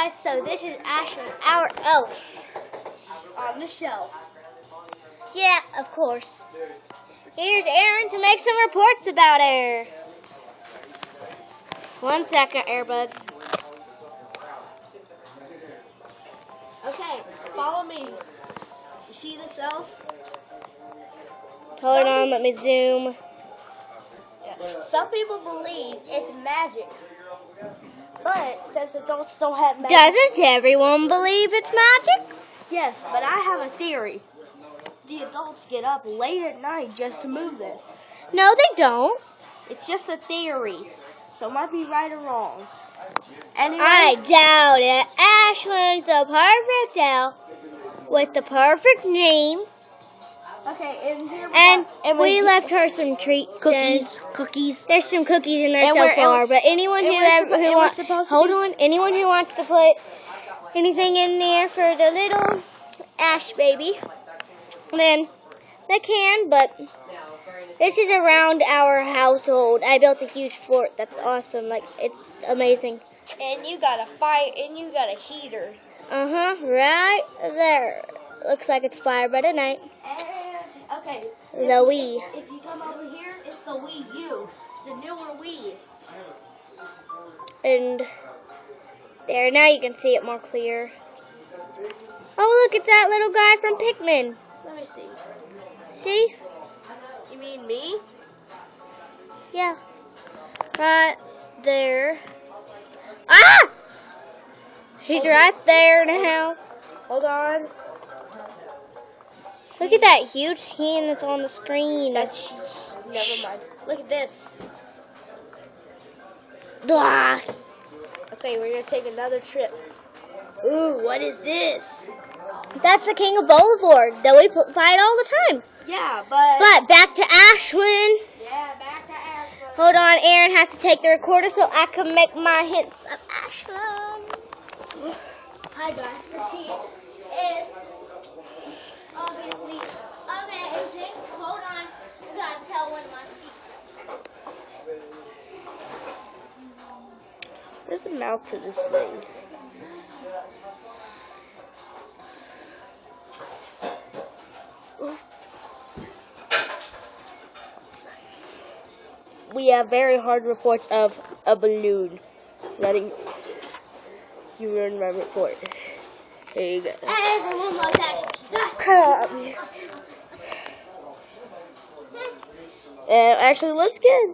guys, so this is Ashlyn, our elf on the show. Yeah, of course. Here's Aaron to make some reports about her. 1 second, Airbud. Okay, follow me. You see this elf? Hold on, let me zoom. Yeah. Some people believe it's magic. But since adults don't have magic... Doesn't everyone believe it's magic? Yes, but I have a theory. The adults get up late at night just to move this. No, they don't. It's just a theory, so it might be right or wrong. Anyway, I doubt it. Ashlyn's the perfect elf with the perfect name. okay, and here We left her some treats. Cookies. There's some cookies in there And so we're- far, but anyone anyone who wants to put anything in there for the little Ash baby, then they can, but this is around our household. I built a huge fort. That's awesome. Like, it's amazing. And you got a fire, and you got a heater. Right there. Looks like it's fire by the night. And, okay. The Wii. If you come over here, it's the Wii U. It's a newer Wii. And there, now you can see it more clear. Oh, look, it's that little guy from Pikmin. Let me see. See? You mean me? Yeah. Right there. Ah! He's right there now. Hold on. Look at that huge hand that's on the screen. Never mind. Look at this. Blah. Okay, we're gonna take another trip. Ooh, what is this? That's the King of Boulevard that we fight all the time. Yeah, but... But back to Ashlyn. Yeah, back to Ashlyn. Hold on, Aaron has to take the recorder so I can make my hints of Ashlyn. Hi guys, so she is obviously amazing. Hold on, you gotta tell one of my feet. There's a mouth to this thing. We have very hard reports of a balloon letting you ruin my report. There you go. Everyone loves Ashlyn. Cut. And actually, let's get.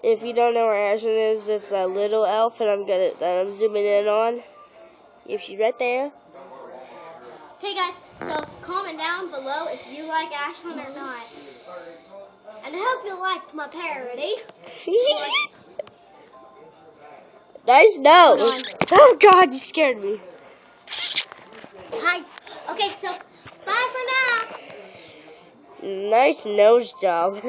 If you don't know where Ashlyn is, it's a little elf, and I'm zooming in on. If she's right there. Hey guys, so comment down below if you like Ashlyn or not. And I hope you liked my parody. Nice nose. Hold on. Oh God, you scared me. Hi. Okay, so bye for now. Nice nose job.